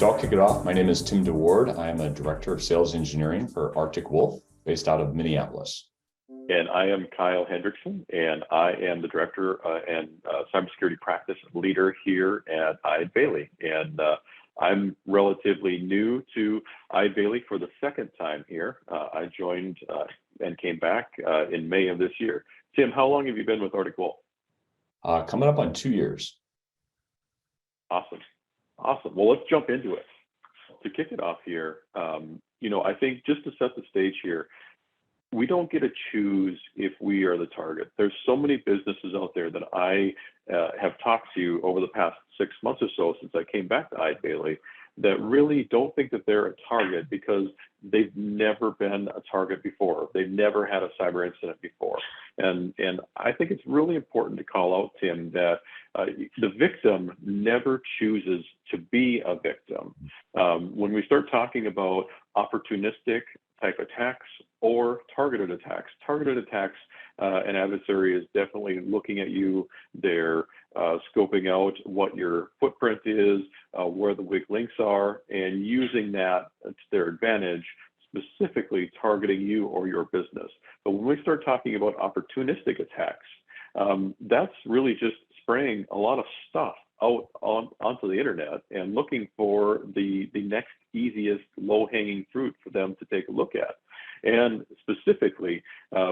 So I'll kick it off. My name is Tim DeWard. I am a director of sales engineering for Arctic Wolf, based out of Minneapolis. And I am Kyle Hendrickson, and I am the director and cybersecurity practice leader here at Eide Bailey. And I'm relatively new to Eide Bailey for the second time here. I joined and came back in May of this year. Tim, how long have you been with Arctic Wolf? Coming up on 2 years. Awesome. Well, let's jump into it. To kick it off here, I think just to set the stage here, we don't get to choose if we are the target. There's so many businesses out there that I have talked to over the past 6 months or so since I came back to Eide Bailey that really don't think that they're a target because they've never been a target before. They've never had a cyber incident before. And I think it's really important to call out, Tim, that the victim never chooses to be a victim. When we start talking about opportunistic type attacks or targeted attacks, an adversary is definitely looking at you. They're scoping out what your footprint is, where the weak links are, and using that to their advantage, specifically targeting you or your business. But when we start talking about opportunistic attacks, that's really just spraying a lot of stuff out onto the internet and looking for the next easiest low-hanging fruit for them to take a look at. And specifically,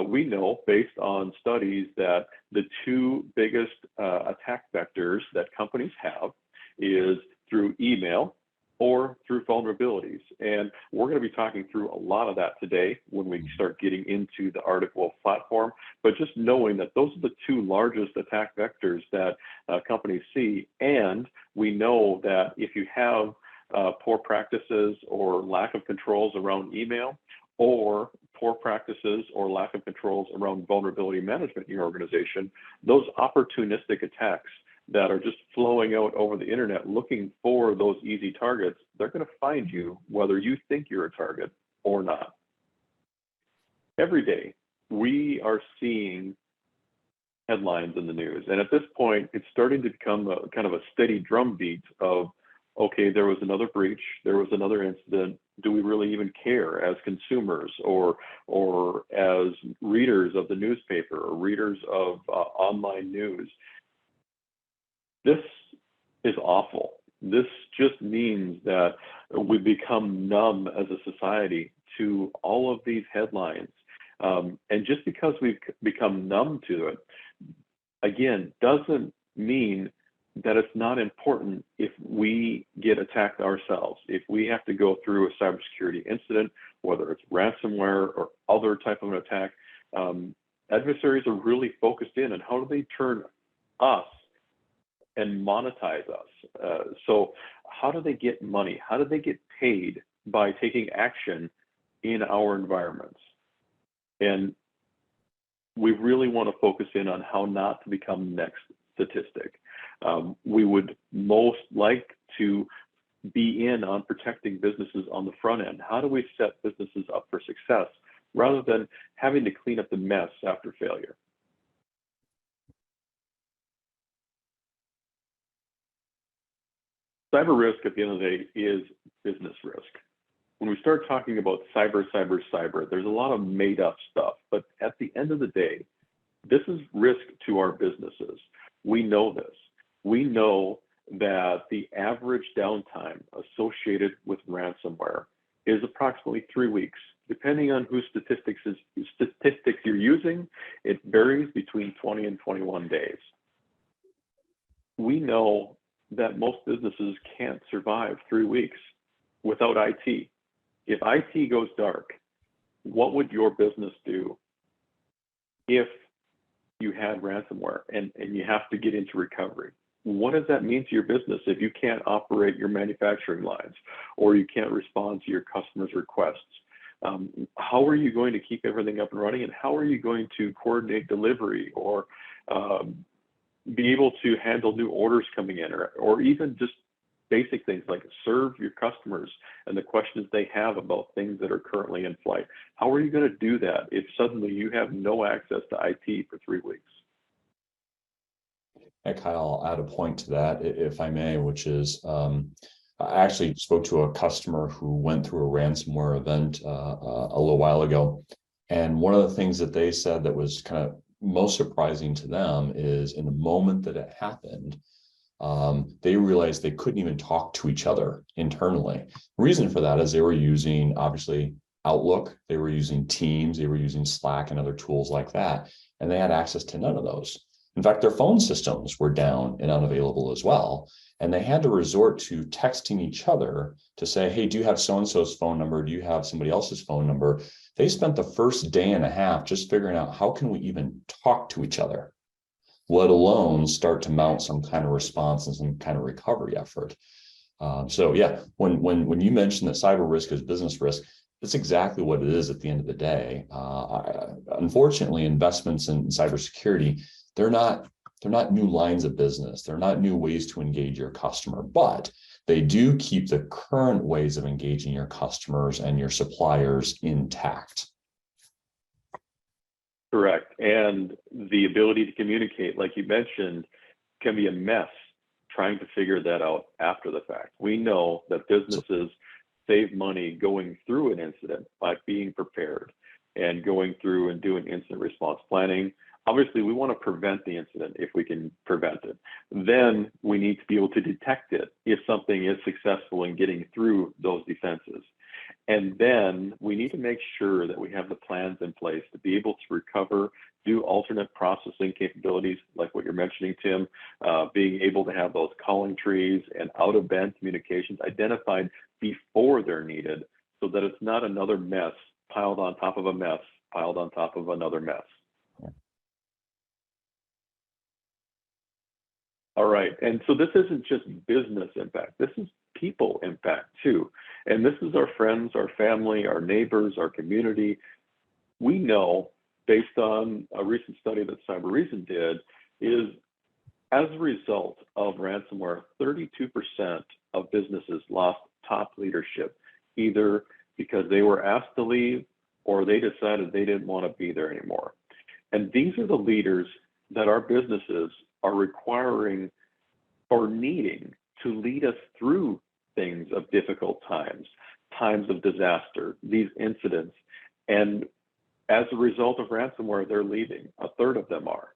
we know based on studies that the two biggest attack vectors that companies have is through email or through vulnerabilities. And we're going to be talking through a lot of that today when we start getting into the Arctic Wolf platform. But just knowing that those are the two largest attack vectors that companies see. And we know that if you have poor practices or lack of controls around email, or poor practices or lack of controls around vulnerability management in your organization, those opportunistic attacks that are just flowing out over the internet looking for those easy targets, they're going to find you whether you think you're a target or not. Every day, we are seeing headlines in the news. And at this point, it's starting to become a kind of a steady drumbeat of, okay, there was another breach, there was another incident. Do we really even care as consumers or as readers of the newspaper or readers of online news? This is awful. This just means that we've become numb as a society to all of these headlines. And just because we've become numb to it, again, doesn't mean that it's not important if we get attacked ourselves, if we have to go through a cybersecurity incident, whether it's ransomware or other type of an attack. Adversaries are really focused in on how do they turn us and monetize us. So how do they get money? How do they get paid by taking action in our environments? And we really want to focus in on how not to become the next statistic. We would most like to be in on protecting businesses on the front end. How do we set businesses up for success rather than having to clean up the mess after failure? Cyber risk at the end of the day is business risk. When we start talking about cyber, there's a lot of made up stuff, but at the end of the day, this is risk to our businesses. We know this. We know that the average downtime associated with ransomware is approximately 3 weeks. Depending on whose statistics you're using, it varies between 20 and 21 days. We know that most businesses can't survive 3 weeks without IT. If IT goes dark, what would your business do if you had ransomware and you have to get into recovery? What does that mean to your business if you can't operate your manufacturing lines or you can't respond to your customers' requests? How are you going to keep everything up and running, and how are you going to coordinate delivery or be able to handle new orders coming in, or even just basic things like serve your customers and the questions they have about things that are currently in flight? How are you going to do that if suddenly you have no access to IT for 3 weeks? Hey, Kyle, I'll add a point to that, if I may, which is I actually spoke to a customer who went through a ransomware event a little while ago. And one of the things that they said that was kind of most surprising to them is in the moment that it happened, they realized they couldn't even talk to each other internally. The reason for that is they were using, obviously, Outlook, they were using Teams, they were using Slack and other tools like that, and they had access to none of those. In fact, their phone systems were down and unavailable as well. And they had to resort to texting each other to say, hey, do you have so-and-so's phone number? Do you have somebody else's phone number? They spent the first day and a half just figuring out how can we even talk to each other, let alone start to mount some kind of response and some kind of recovery effort. So yeah, when you mention that cyber risk is business risk, that's exactly what it is at the end of the day. Unfortunately, investments in cybersecurity, they're not new lines of business. They're not new ways to engage your customer, but they do keep the current ways of engaging your customers and your suppliers intact. Correct. And the ability to communicate, like you mentioned, can be a mess trying to figure that out after the fact. We know that businesses save money going through an incident by being prepared and going through and doing incident response planning. Obviously, we want to prevent the incident if we can prevent it. Then we need to be able to detect it if something is successful in getting through those defenses. And then we need to make sure that we have the plans in place to be able to recover, do alternate processing capabilities, like what you're mentioning, Tim, being able to have those calling trees and out-of-band communications identified before they're needed so that it's not another mess piled on top of a mess, piled on top of another mess. All right, and so this isn't just business impact, this is people impact too. And this is our friends, our family, our neighbors, our community. We know, based on a recent study that Cybereason did, is as a result of ransomware, 32% of businesses lost top leadership, either because they were asked to leave or they decided they didn't want to be there anymore. And these are the leaders that our businesses are requiring or needing to lead us through things of difficult times, times of disaster, these incidents. And as a result of ransomware, they're leaving. A third of them are.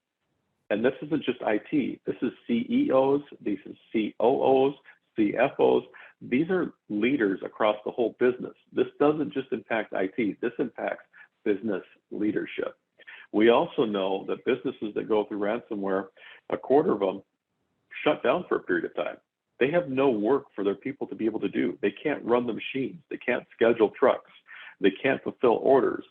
And this isn't just IT. This is CEOs, this is COOs, CFOs. These are leaders across the whole business. This doesn't just impact IT. This impacts business leadership. We also know that businesses that go through ransomware, a quarter of them shut down for a period of time. They have no work for their people to be able to do. They can't run the machines. They can't schedule trucks. They can't fulfill orders.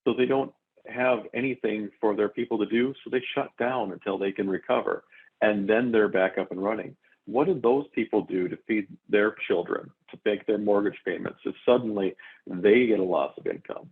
So they don't have anything for their people to do. So they shut down until they can recover. And then they're back up and running. What do those people do to feed their children, to make their mortgage payments, if suddenly they get a loss of income?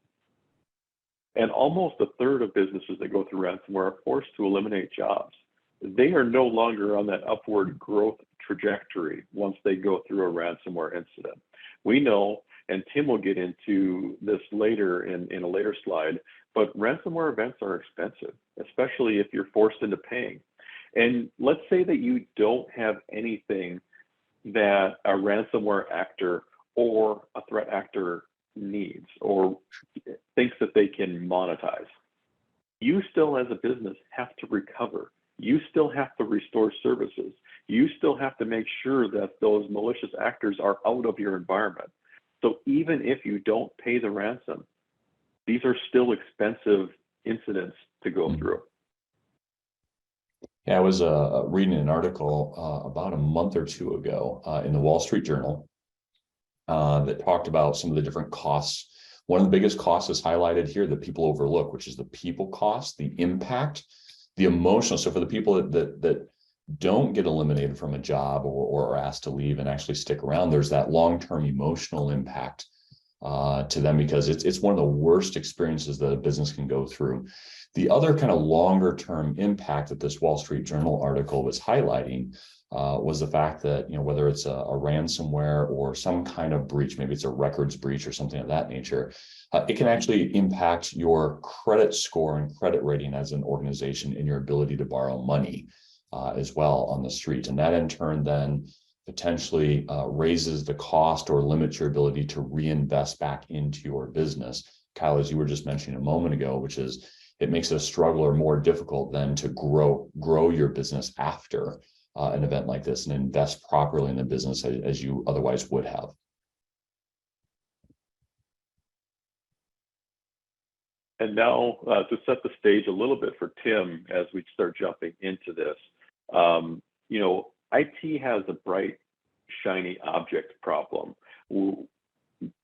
And almost a third of businesses that go through ransomware are forced to eliminate jobs. They are no longer on that upward growth trajectory once they go through a ransomware incident. We know, and Tim will get into this later in a later slide, but ransomware events are expensive, especially if you're forced into paying. And let's say that you don't have anything that a ransomware actor or a threat actor needs or thinks that they can monetize. You still, as a business, have to recover. You still have to restore services. You still have to make sure that those malicious actors are out of your environment. So even if you don't pay the ransom, these are still expensive incidents to go through. Yeah, I was reading an article about a month or two ago in the Wall Street Journal that talked about some of the different costs. One of the biggest costs is highlighted here that people overlook, which is the people cost, the impact, the emotional. So for the people that don't get eliminated from a job or are asked to leave and actually stick around, there's that long-term emotional impact to them because it's one of the worst experiences that a business can go through. The other kind of longer term impact that this Wall Street Journal article was highlighting was the fact that, whether it's a ransomware or some kind of breach, maybe it's a records breach or something of that nature, it can actually impact your credit score and credit rating as an organization and your ability to borrow money as well on the street. And that in turn then potentially raises the cost or limits your ability to reinvest back into your business. Kyle, as you were just mentioning a moment ago, which is it makes it a struggle or more difficult than to grow your business after an event like this and invest properly in the business as you otherwise would have. And now to set the stage a little bit for Tim as we start jumping into this, you know, IT has a bright, shiny object problem.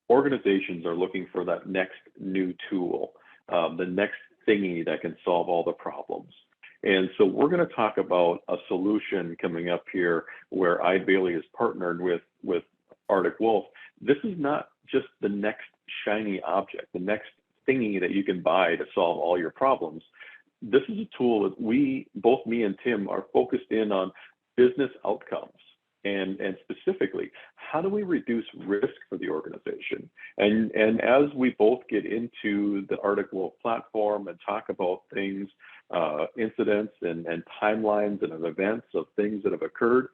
Organizations are looking for that next new tool, the next thingy that can solve all the problems. And so we're going to talk about a solution coming up here where Eide Bailly is partnered with Arctic Wolf. This is not just the next shiny object, the next thingy that you can buy to solve all your problems. This is a tool that both me and Tim, are focused in on business outcomes. And specifically, how do we reduce risk for the organization? And as we both get into the Arctic Wolf platform and talk about things, incidents and timelines and events of things that have occurred,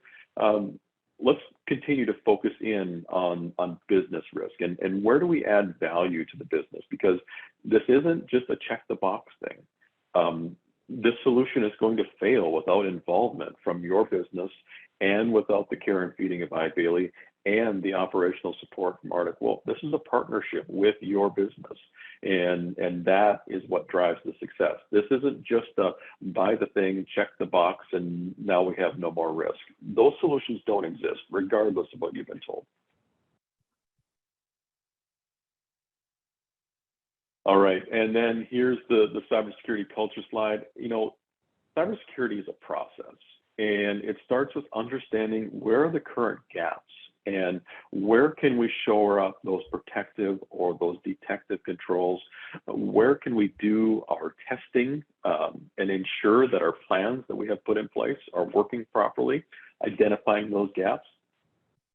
let's continue to focus in on business risk and where do we add value to the business? Because this isn't just a check the box thing. This solution is going to fail without involvement from your business and without the care and feeding of Eide Bailly and the operational support from Arctic Wolf. This is a partnership with your business, and that is what drives the success. This isn't just a buy the thing, check the box, and now we have no more risk. Those solutions don't exist, regardless of what you've been told. All right, and then here's the cybersecurity culture slide. You know, cybersecurity is a process, and it starts with understanding where are the current gaps and where can we shore up those protective or those detective controls? Where can we do our testing and ensure that our plans that we have put in place are working properly, identifying those gaps?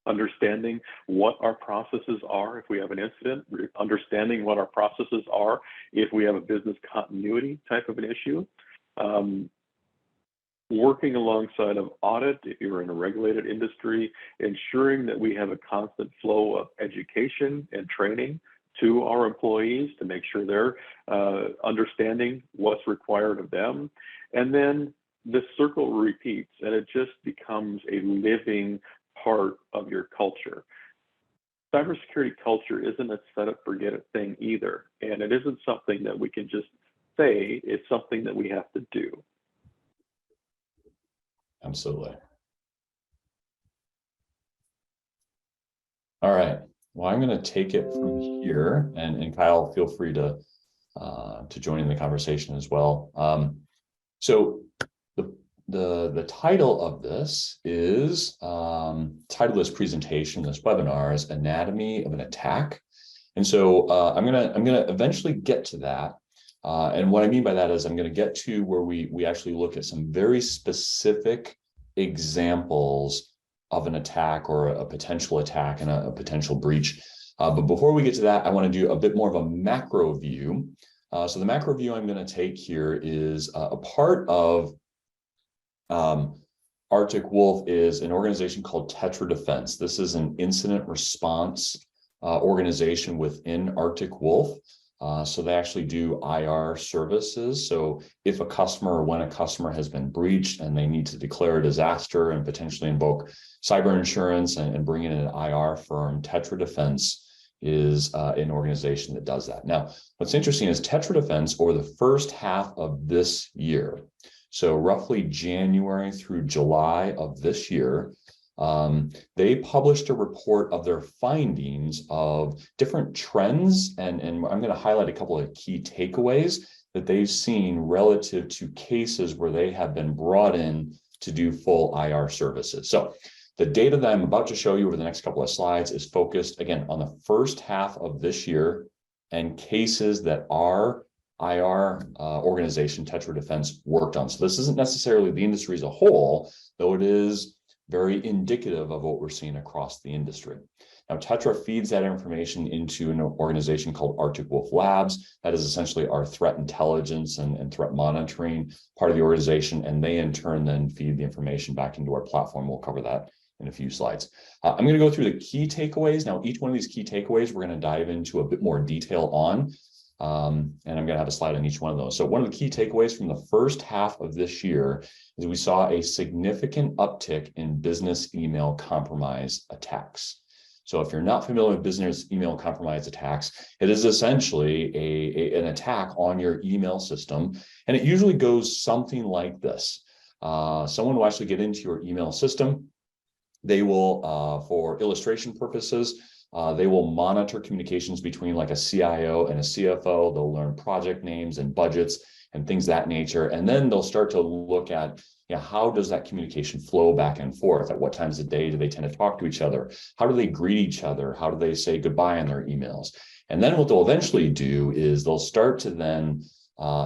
Understanding what our processes are if we have an incident, understanding what our processes are if we have a business continuity type of an issue, working alongside of audit if you're in a regulated industry, ensuring that we have a constant flow of education and training to our employees to make sure they're understanding what's required of them. And then the circle repeats and it just becomes a living part of your culture. Cybersecurity culture isn't a set it, forget it thing either. And it isn't something that we can just say, it's something that we have to do. Absolutely. All right. Well, I'm going to take it from here, and Kyle, feel free to join in the conversation as well. So the title of this is title of this presentation, this webinar is Anatomy of an Attack. And so I'm gonna eventually get to that. And what I mean by that is I'm going to get to where we actually look at some very specific examples of an attack or a potential attack and a potential breach. But before we get to that, I want to do a bit more of a macro view. So the macro view I'm going to take here is a part of Arctic Wolf is an organization called Tetra Defense. This is an incident response organization within Arctic Wolf. So they actually do IR services. So if a customer or when a customer has been breached and they need to declare a disaster and potentially invoke cyber insurance and bring in an IR firm, Tetra Defense is an organization that does that. Now, what's interesting is Tetra Defense, over the first half of this year, so roughly January through July of this year, they published a report of their findings of different trends, and I'm going to highlight a couple of key takeaways that they've seen relative to cases where they have been brought in to do full IR services. So the data that I'm about to show you over the next couple of slides is focused, again, on the first half of this year and cases that our IR organization, Tetra Defense, worked on. So this isn't necessarily the industry as a whole, though it is very indicative of what we're seeing across the industry. Now, Tetra feeds that information into an organization called Arctic Wolf Labs. That is essentially our threat intelligence and threat monitoring part of the organization. And they, in turn, then feed the information back into our platform. We'll cover that in a few slides. I'm going to go through the key takeaways. Now, each one of these key takeaways, we're going to dive into a bit more detail on, and I'm going to have a slide on each one of those. So one of the key takeaways from the first half of this year is we saw a significant uptick in business email compromise attacks. So if you're not familiar with business email compromise attacks, it is essentially an attack on your email system. And it usually goes something like this. Someone will actually get into your email system. They will, for illustration purposes, they will monitor communications between like a CIO and a CFO. They'll learn project names and budgets and things of that nature. And then they'll start to look at, how does that communication flow back and forth? At what times of the day do they tend to talk to each other? How do they greet each other? How do they say goodbye in their emails? And then what they'll eventually do is they'll start to then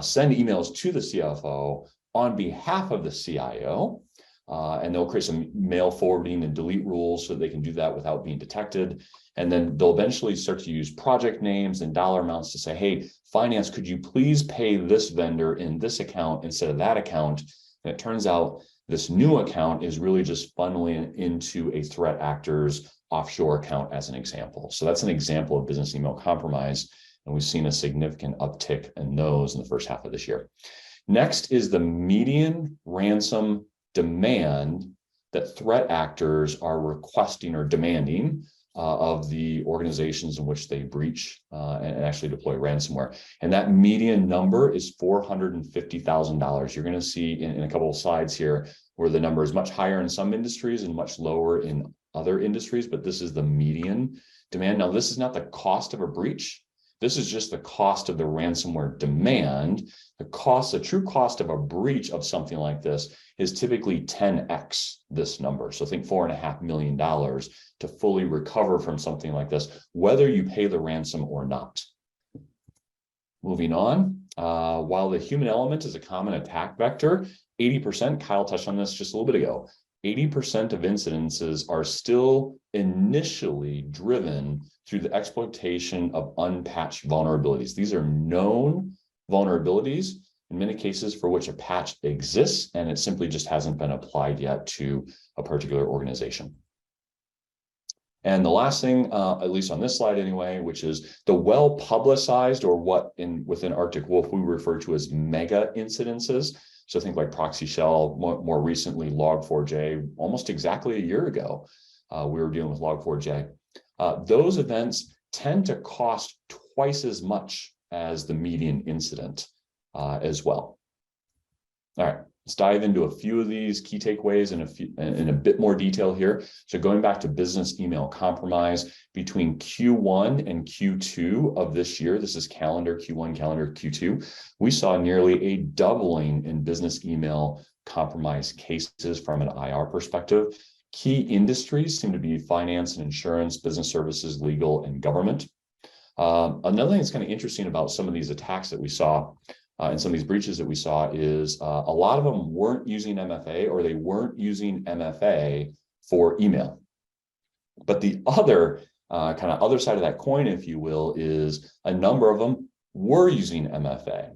send emails to the CFO on behalf of the CIO. And they'll create some mail forwarding and delete rules so they can do that without being detected. And then they'll eventually start to use project names and dollar amounts to say, hey, finance, could you please pay this vendor in this account instead of that account? And it turns out this new account is really just funneling into a threat actor's offshore account as an example. So that's an example of business email compromise. And we've seen a significant uptick in those in the first half of this year. Next is the median ransom demand that threat actors are requesting or demanding of the organizations in which they breach and actually deploy ransomware. And that median number is $450,000. You're going to see in a couple of slides here where the number is much higher in some industries and much lower in other industries, but this is the median demand. Now, this is not the cost of a breach. This is just the cost of the ransomware demand. The true cost of a breach of something like this is typically 10x this number. So think $4.5 million to fully recover from something like this, whether you pay the ransom or not. Moving on, while the human element is a common attack vector, 80%, Kyle touched on this just a little bit ago, 80% of incidences are still initially driven through the exploitation of unpatched vulnerabilities. These are known vulnerabilities, in many cases for which a patch exists, and it simply just hasn't been applied yet to a particular organization. And the last thing, at least on this slide anyway, which is the well-publicized, or what within Arctic Wolf we refer to as mega incidences. So think like Proxy Shell, more recently Log4j, almost exactly a year ago, we were dealing with Log4j. Those events tend to cost twice as much as the median incident as well. All right, let's dive into a few of these key takeaways in a bit more detail here. So going back to business email compromise, between Q1 and Q2 of this year, this is calendar Q1, calendar Q2, we saw nearly a doubling in business email compromise cases from an IR perspective. Key industries seem to be finance and insurance, business services, legal, and government. Another thing that's kind of interesting about some of these attacks that we saw and some of these breaches that we saw is a lot of them weren't using MFA, or they weren't using MFA for email. But the other kind of other side of that coin, if you will, is a number of them were using MFA.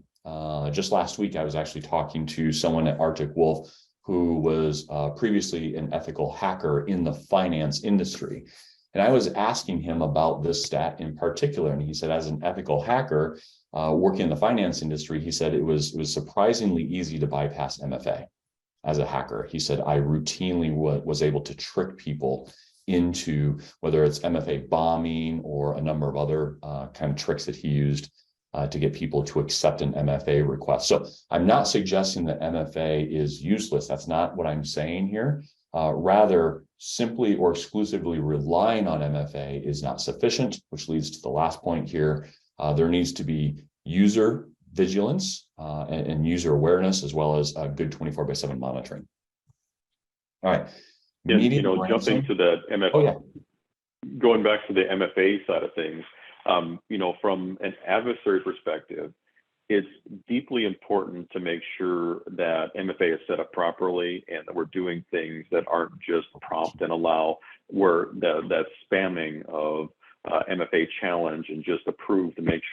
Just last week, I was actually talking to someone at Arctic Wolf who was previously an ethical hacker in the finance industry. And I was asking him about this stat in particular. And he said, as an ethical hacker working in the finance industry, he said it was surprisingly easy to bypass MFA as a hacker. He said, I routinely was able to trick people into whether it's MFA bombing or a number of other kind of tricks that he used to get people to accept an MFA request. So I'm not suggesting that MFA is useless. That's not what I'm saying here. Rather, simply or exclusively relying on MFA is not sufficient, which leads to the last point here. There needs to be user vigilance and user awareness, as well as good 24/7 monitoring. All right. And, jumping to the MFA, oh, yeah. Going back to the MFA side of things, from an adversary perspective, it's deeply important to make sure that MFA is set up properly and that we're doing things that aren't just prompt and allow where that spamming of MFA challenge and just approve to make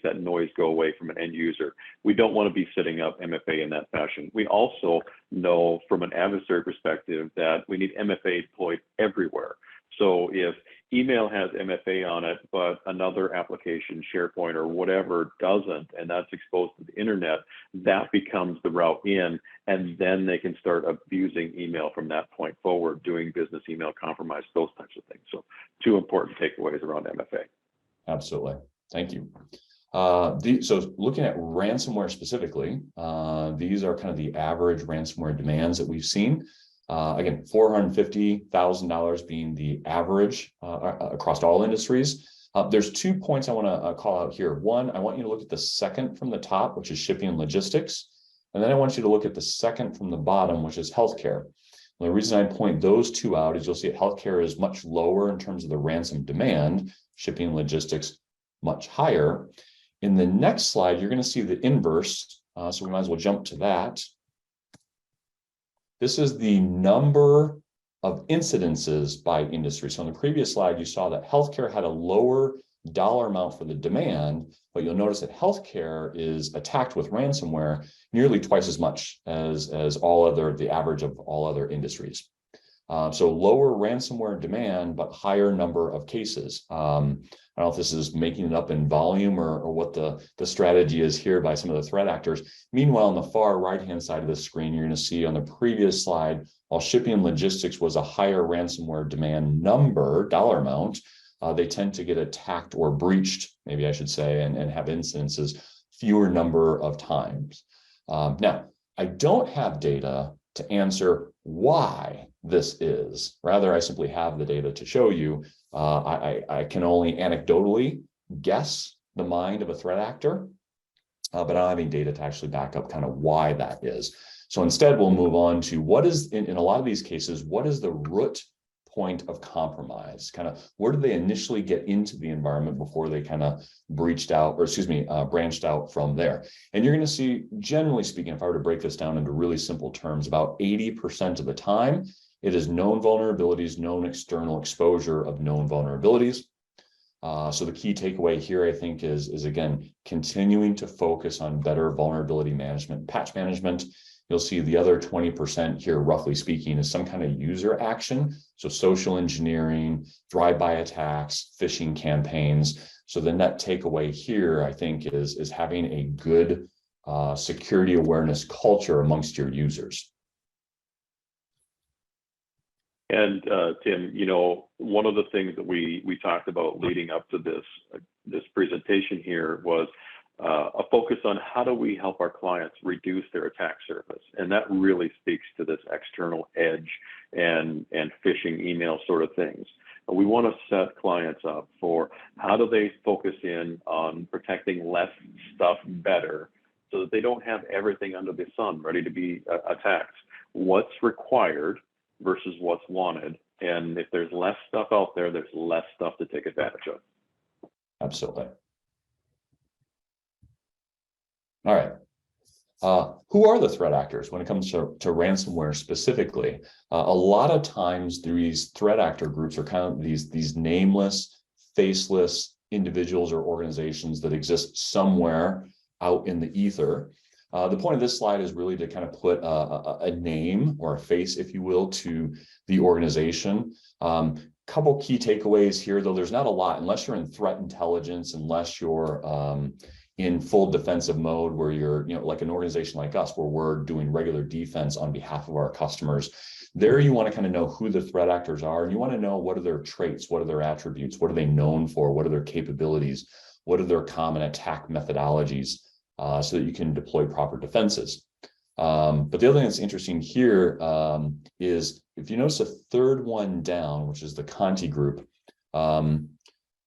that noise go away from an end user. We don't want to be setting up MFA in that fashion. We also know from an adversary perspective that we need MFA deployed everywhere. So if email has MFA on it, but another application, SharePoint or whatever, doesn't, and that's exposed to the internet, that becomes the route in, and then they can start abusing email from that point forward, doing business email compromise, those types of things. So 2 important takeaways around MFA. Absolutely. Thank you. So looking at ransomware specifically, these are kind of the average ransomware demands that we've seen. Again, $450,000 being the average across all industries. There's 2 points I want to call out here. One, I want you to look at the second from the top, which is shipping and logistics. And then I want you to look at the second from the bottom, which is healthcare. And the reason I point those 2 out is you'll see that healthcare is much lower in terms of the ransom demand, shipping and logistics much higher. In the next slide, you're going to see the inverse. So we might as well jump to that. This is the number of incidences by industry. So on the previous slide, you saw that healthcare had a lower dollar amount for the demand, but you'll notice that healthcare is attacked with ransomware nearly twice as much as the average of all other industries. So lower ransomware demand, but higher number of cases. I don't know if this is making it up in volume or what the strategy is here by some of the threat actors. Meanwhile, on the far right-hand side of the screen, you're going to see on the previous slide, while shipping and logistics was a higher ransomware demand number, dollar amount, they tend to get attacked or breached, maybe I should say, and have incidences fewer number of times. Now, I don't have data to answer why this is. Rather, I simply have the data to show you. I can only anecdotally guess the mind of a threat actor, but I don't have any data to actually back up kind of why that is. So instead, we'll move on to what is, in a lot of these cases, what is the root point of compromise? Kind of where do they initially get into the environment before they kind of branched out from there? And you're going to see, generally speaking, if I were to break this down into really simple terms, about 80% of the time, it is known vulnerabilities, known external exposure of known vulnerabilities. So the key takeaway here, I think, is again, continuing to focus on better vulnerability management, patch management. You'll see the other 20% here, roughly speaking, is some kind of user action. So social engineering, drive-by attacks, phishing campaigns. So the net takeaway here, I think, is having a good security awareness culture amongst your users. And Tim, you know, one of the things that we talked about leading up to this presentation here was a focus on how do we help our clients reduce their attack surface, and that really speaks to this external edge and phishing email sort of things. And we want to set clients up for how do they focus in on protecting less stuff better, so that they don't have everything under the sun ready to be attacked. What's required versus what's wanted. And if there's less stuff out there, there's less stuff to take advantage of. Absolutely. All right. Who are the threat actors when it comes to ransomware specifically? A lot of times these threat actor groups are kind of these nameless, faceless individuals or organizations that exist somewhere out in the ether. The point of this slide is really to kind of put a name or a face, if you will, to the organization. Couple key takeaways here, though there's not a lot, unless you're in threat intelligence, unless you're in full defensive mode, where you're, like an organization like us, where we're doing regular defense on behalf of our customers. There you want to kind of know who the threat actors are, and you want to know what are their traits, what are their attributes, what are they known for, what are their capabilities, what are their common attack methodologies, so that you can deploy proper defenses. But the other thing that's interesting here is if you notice a third one down, which is the Conti group,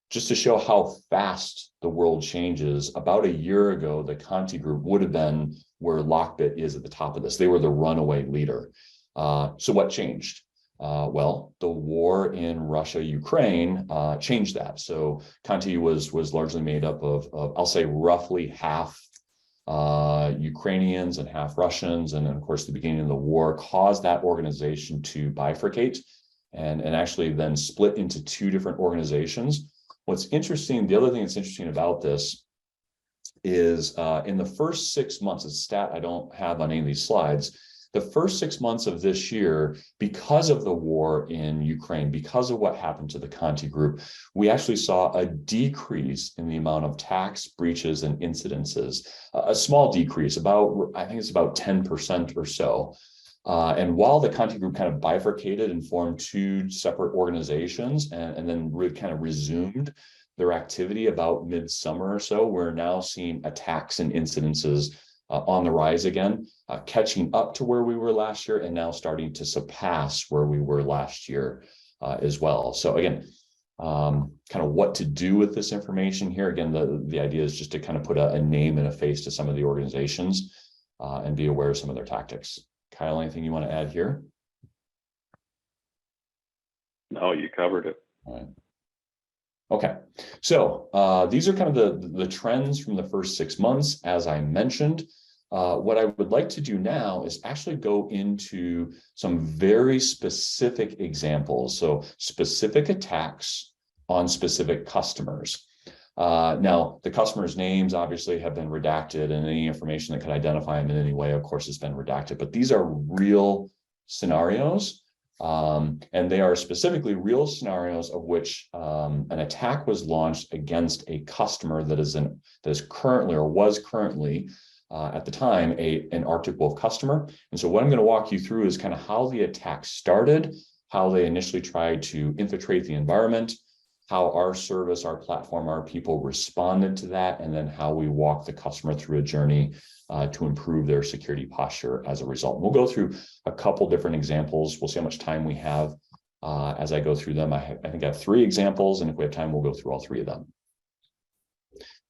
just to show how fast the world changes. About a year ago, the Conti group would have been where Lockbit is at the top of this. They were the runaway leader. So what changed? Well, the war in Russia, Ukraine changed that. So Conti was largely made up of I'll say roughly half Ukrainians and half Russians. And then, of course, the beginning of the war caused that organization to bifurcate and actually then split into two different organizations. What's interesting, the other thing that's interesting about this is in the first 6 months, a stat I don't have on any of these slides, the first 6 months of this year, because of the war in Ukraine, because of what happened to the Conti group, we actually saw a decrease in the amount of attacks, breaches, and incidences. A small decrease, I think it's about 10% or so. And while the Conti group kind of bifurcated and formed two separate organizations and then kind of resumed their activity about midsummer or so, we're now seeing attacks and incidences on the rise again, catching up to where we were last year and now starting to surpass where we were last year as well. So again, kind of what to do with this information here. Again, the idea is just to kind of put a name and a face to some of the organizations and be aware of some of their tactics. Kyle, anything you want to add here? No, you covered it. All right. Okay, so these are kind of the trends from the first 6 months, as I mentioned. What I would like to do now is actually go into some very specific examples. So specific attacks on specific customers. Now, the customers' names obviously have been redacted, and any information that could identify them in any way, of course, has been redacted. But these are real scenarios. And they are specifically real scenarios of which an attack was launched against a customer that is currently or was currently at the time an Arctic Wolf customer. And so what I'm going to walk you through is kind of how the attack started, how they initially tried to infiltrate the environment, how our service, our platform, our people responded to that, and then how we walk the customer through a journey to improve their security posture as a result. We'll go through a couple different examples. We'll see how much time we have as I go through them. I think I have 3 examples, and if we have time, we'll go through all 3 of them.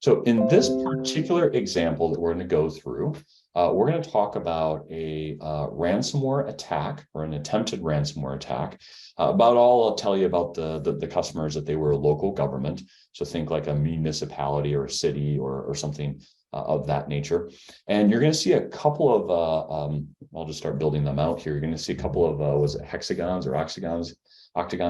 So in this particular example that we're going to go through, we're going to talk about a ransomware attack or an attempted ransomware attack. About all I'll tell you about the customers that they were a local government. So think like a municipality or a city or something of that nature. And you're going to see a couple of, I'll just start building them out here. You're going to see a couple of, was it hexagons or octagons,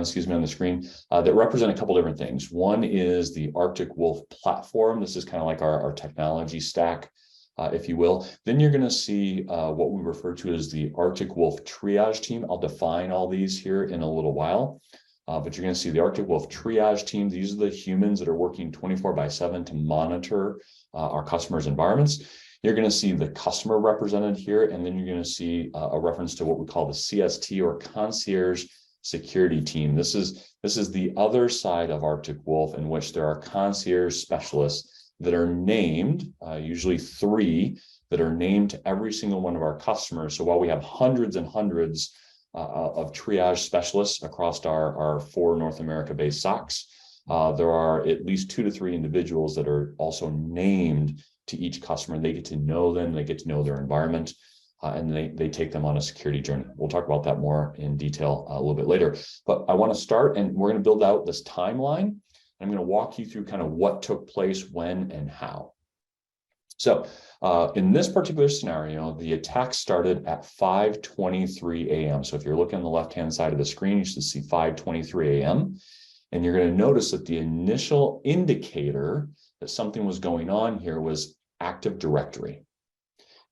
excuse me, on the screen that represent a couple different things. One is the Arctic Wolf platform. This is kind of like our technology stack, if you will. Then you're going to see what we refer to as the Arctic Wolf triage team. I'll define all these here in a little while. But you're going to see the Arctic Wolf triage team. These are the humans that are working 24/7 to monitor our customers' environments. You're going to see the customer represented here, and then you're going to see a reference to what we call the CST or concierge security team. This is the other side of Arctic Wolf, in which there are concierge specialists that are named, usually 3 that are named to every single one of our customers. So while we have hundreds and hundreds of triage specialists across our 4 North America-based SOCs, there are at least 2 to 3 individuals that are also named to each customer. They get to know them, they get to know their environment, and they take them on a security journey. We'll talk about that more in detail a little bit later. But I want to start, and we're going to build out this timeline. I'm going to walk you through kind of what took place, when, and how. So in this particular scenario, the attack started at 5:23 a.m. So if you're looking on the left-hand side of the screen, you should see 5:23 a.m. And you're going to notice that the initial indicator that something was going on here was Active Directory.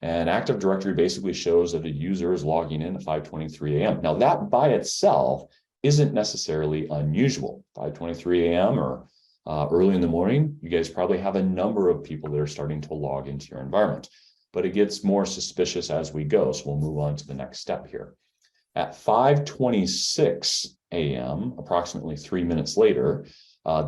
And Active Directory basically shows that a user is logging in at 5:23 a.m. Now that by itself isn't necessarily unusual. 5:23 a.m. or early in the morning, you guys probably have a number of people that are starting to log into your environment, but it gets more suspicious as we go. So we'll move on to the next step here. At 5:26 a.m., approximately 3 minutes later,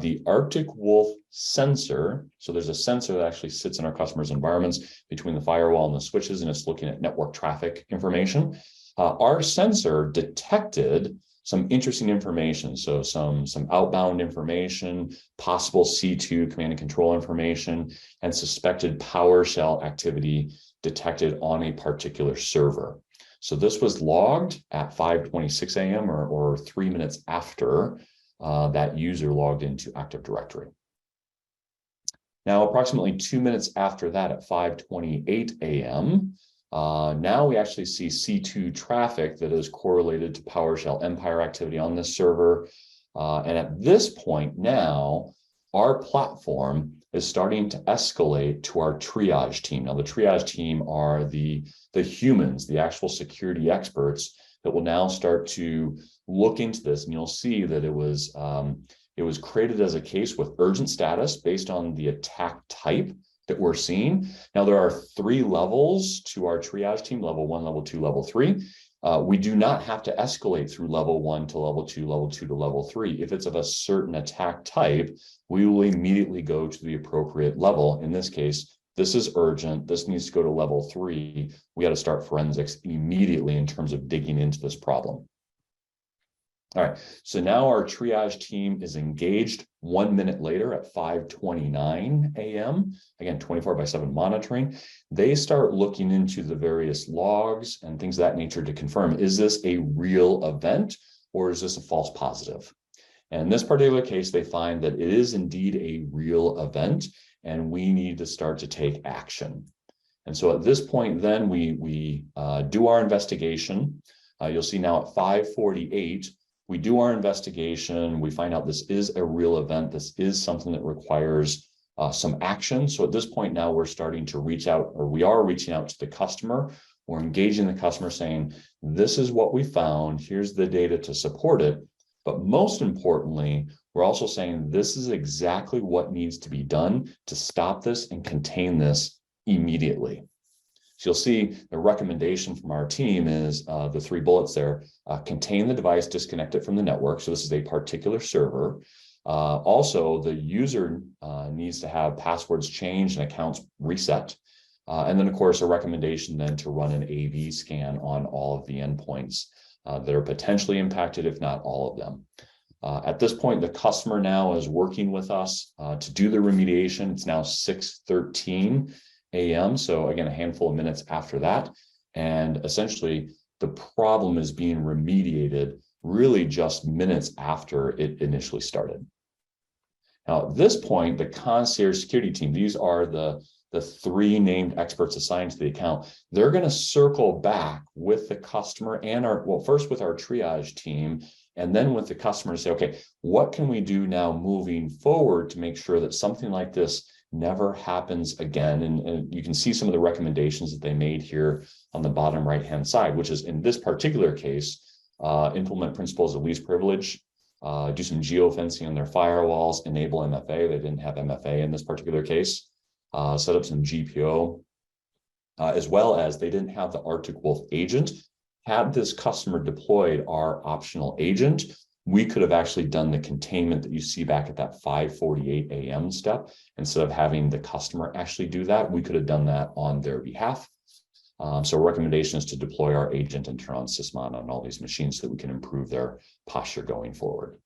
the Arctic Wolf sensor, so there's a sensor that actually sits in our customers' environments between the firewall and the switches, and it's looking at network traffic information. Our sensor detected some interesting information. So some outbound information, possible C2 command and control information, and suspected PowerShell activity detected on a particular server. So this was logged at 5:26 a.m. or 3 minutes after that user logged into Active Directory. Now, approximately 2 minutes after that, at 5:28 a.m., now we actually see C2 traffic that is correlated to PowerShell Empire activity on this server. And at this point now, our platform is starting to escalate to our triage team. Now, the triage team are the humans, the actual security experts that will now start to look into this. And you'll see that it was created as a case with urgent status based on the attack type that we're seeing. Now, there are 3 levels to our triage team: level 1, level 2, level 3. We do not have to escalate through level 1 to level 2 to level 3. If it's of a certain attack type, we will immediately go to the appropriate level. In this case, this is urgent. This needs to go to level 3. We got to start forensics immediately in terms of digging into this problem. All right, so now our triage team is engaged 1 minute later at 5:29 a.m. Again, 24/7 monitoring. They start looking into the various logs and things of that nature to confirm, is this a real event or is this a false positive? And in this particular case, they find that it is indeed a real event and we need to start to take action. And so at this point, then we do our investigation. You'll see now at 5:48, we do our investigation. We find out this is a real event. This is something that requires some action. So at this point now, we're starting to reach out, or we are reaching out to the customer. We're engaging the customer saying, this is what we found. Here's the data to support it. But most importantly, we're also saying this is exactly what needs to be done to stop this and contain this immediately. So you'll see the recommendation from our team is the 3 bullets there: contain the device, disconnect it from the network. So this is a particular server. Also, the user needs to have passwords changed and accounts reset. And then, of course, a recommendation then to run an AV scan on all of the endpoints that are potentially impacted, if not all of them. At this point, the customer now is working with us to do the remediation. It's now 6:13 a.m. So again, a handful of minutes after that. And essentially, the problem is being remediated really just minutes after it initially started. Now, at this point, the concierge security team, these are the 3 named experts assigned to the account. They're going to circle back with the customer and first with our triage team, and then with the customer to say, okay, what can we do now moving forward to make sure that something like this never happens again? And you can see some of the recommendations that they made here on the bottom right-hand side, which is in this particular case, implement principles of least privilege, do some geofencing on their firewalls, enable MFA. They didn't have MFA in this particular case. Set up some GPO, as well as they didn't have the Arctic Wolf agent. Had this customer deployed our optional agent, we could have actually done the containment that you see back at that 5:48 a.m. step. Instead of having the customer actually do that, we could have done that on their behalf. So recommendation is to deploy our agent and turn on Sysmon on all these machines so that we can improve their posture going forward.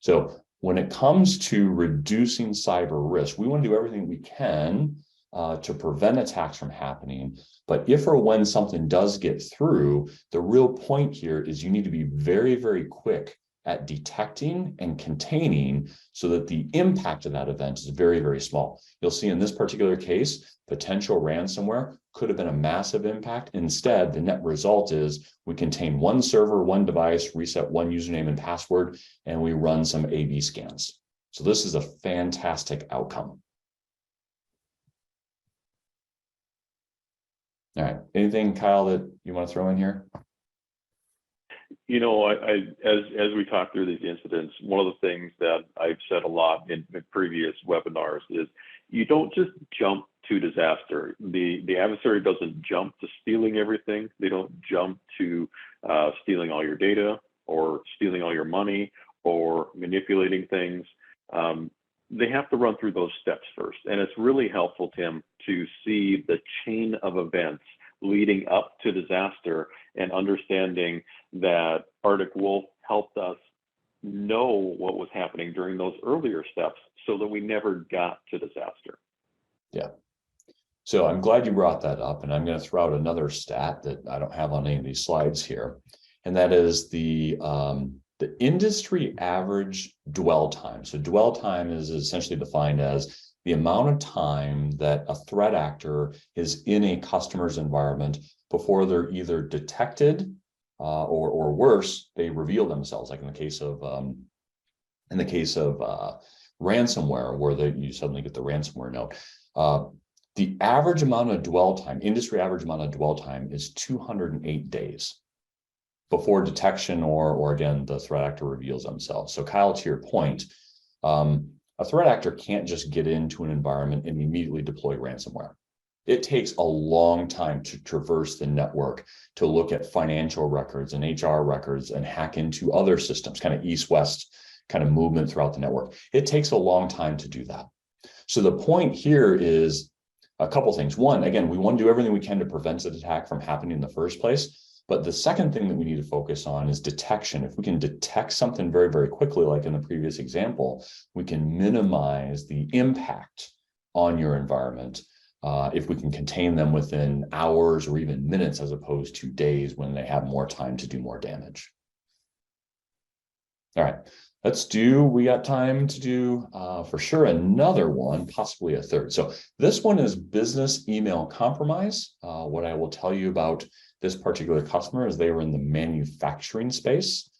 So when it comes to reducing cyber risk, we want to do everything we can to prevent attacks from happening. But if or when something does get through, the real point here is you need to be very, very quick at detecting and containing so that the impact of that event is very, very small. You'll see in this particular case, potential ransomware could have been a massive impact. Instead, the net result is we contain 1 server, 1 device, reset 1 username and password, and we run some AV scans. So this is a fantastic outcome. All right, anything, Kyle, that you want to throw in here? You know, as we talk through these incidents, one of the things that I've said a lot in previous webinars is you don't just jump to disaster. The adversary doesn't jump to stealing everything. They don't jump to stealing all your data or stealing all your money or manipulating things. They have to run through those steps first. And it's really helpful, Tim, to see the chain of events leading up to disaster and understanding that Arctic Wolf helped us know what was happening during those earlier steps so that we never got to disaster. Yeah. So I'm glad you brought that up, and I'm going to throw out another stat that I don't have on any of these slides here, and that is the industry average dwell time. So dwell time is essentially defined as the amount of time that a threat actor is in a customer's environment before they're either detected or worse, they reveal themselves, like in the case of In the case of ransomware, where you suddenly get the ransomware note, the average amount of dwell time, industry average amount of dwell time, is 208 days before detection or again, the threat actor reveals themselves. So Kyle, to your point, a threat actor can't just get into an environment and immediately deploy ransomware. It takes a long time to traverse the network, to look at financial records and HR records and hack into other systems, kind of east-west kind of movement throughout the network. It takes a long time to do that. So the point here is a couple things. One, again, we want to do everything we can to prevent an attack from happening in the first place. But the second thing that we need to focus on is detection. If we can detect something very, very quickly, like in the previous example, we can minimize the impact on your environment if we can contain them within hours or even minutes, as opposed to days when they have more time to do more damage. All right, we got time to do for sure another one, possibly a third. So this one is business email compromise. What I will tell you about this particular customer is they were in the manufacturing space,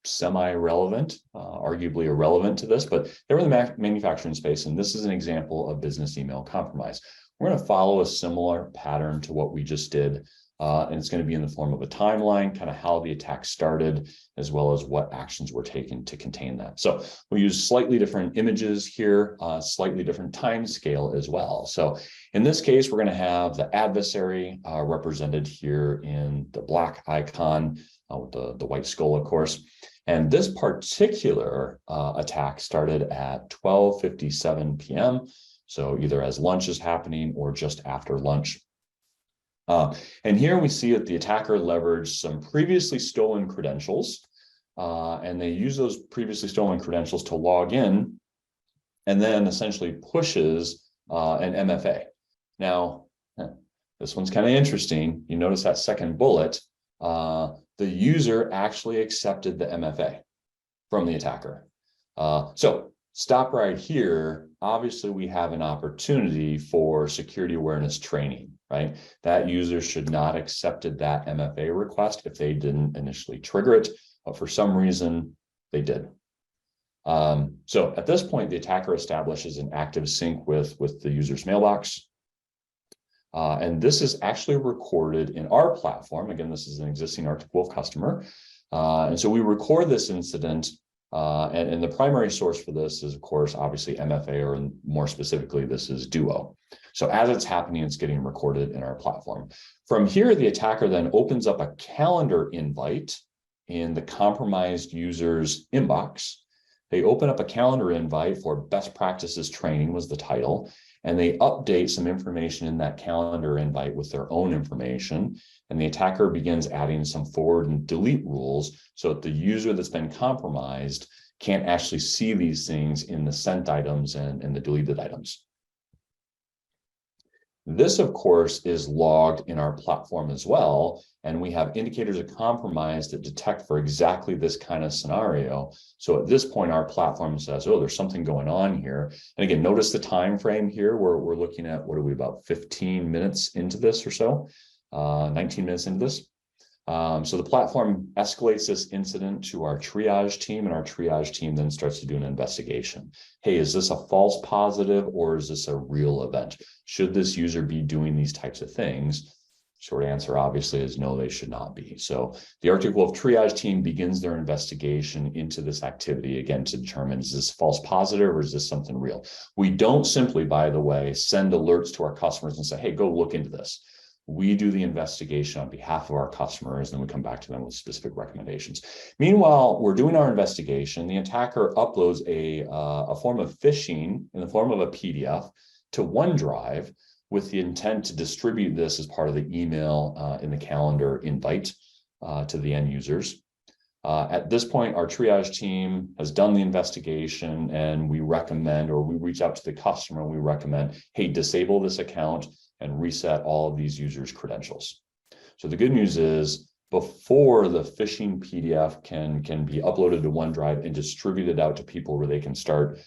semi-relevant, arguably irrelevant to this, but they were in the manufacturing space, and this is an example of business email compromise. We're going to follow a similar pattern to what we just did, and it's going to be in the form of a timeline, kind of how the attack started, as well as what actions were taken to contain that. So we'll use slightly different images here, slightly different time scale as well. So in this case, we're going to have the adversary represented here in the black icon with the white skull, of course. And this particular attack started at 12:57 p.m. So either as lunch is happening or just after lunch. And here we see that the attacker leveraged some previously stolen credentials, and they use those previously stolen credentials to log in, and then essentially pushes an MFA. Now, this one's kind of interesting. You notice that second bullet, the user actually accepted the MFA from the attacker. So stop right here. Obviously, we have an opportunity for security awareness training, right? That user should not have accepted that MFA request if they didn't initially trigger it, but for some reason they did. So at this point, the attacker establishes an active sync with the user's mailbox. And this is actually recorded in our platform. Again, this is an existing Arctic Wolf customer. And so we record this incident, and the primary source for this is, of course, obviously MFA, or more specifically, this is Duo. So as it's happening, it's getting recorded in our platform. From here, the attacker then opens up a calendar invite in the compromised user's inbox. They open up a calendar invite for best practices training was the title, and they update some information in that calendar invite with their own information. And the attacker begins adding some forward and delete rules so that the user that's been compromised can't actually see these things in the sent items and the deleted items. This, of course, is logged in our platform as well, and we have indicators of compromise that detect for exactly this kind of scenario. So at this point, our platform says, oh, there's something going on here. And again, notice the time frame here where we're looking at, what are we, about 15 minutes into this or so, 19 minutes into this. So the platform escalates this incident to our triage team, and our triage team then starts to do an investigation. Hey, is this a false positive or is this a real event? Should this user be doing these types of things? Short answer, obviously, is no, they should not be. So the Arctic Wolf triage team begins their investigation into this activity, again, to determine, is this false positive or is this something real? We don't simply, by the way, send alerts to our customers and say, hey, go look into this. We do the investigation on behalf of our customers, and then we come back to them with specific recommendations. Meanwhile, we're doing our investigation. The attacker uploads a form of phishing in the form of a PDF to OneDrive with the intent to distribute this as part of the email in the calendar invite to the end users. At this point, our triage team has done the investigation, and we recommend, or we reach out to the customer and we recommend, hey, disable this account and reset all of these users' credentials. So the good news is, before the phishing PDF can be uploaded to OneDrive and distributed out to people where they can start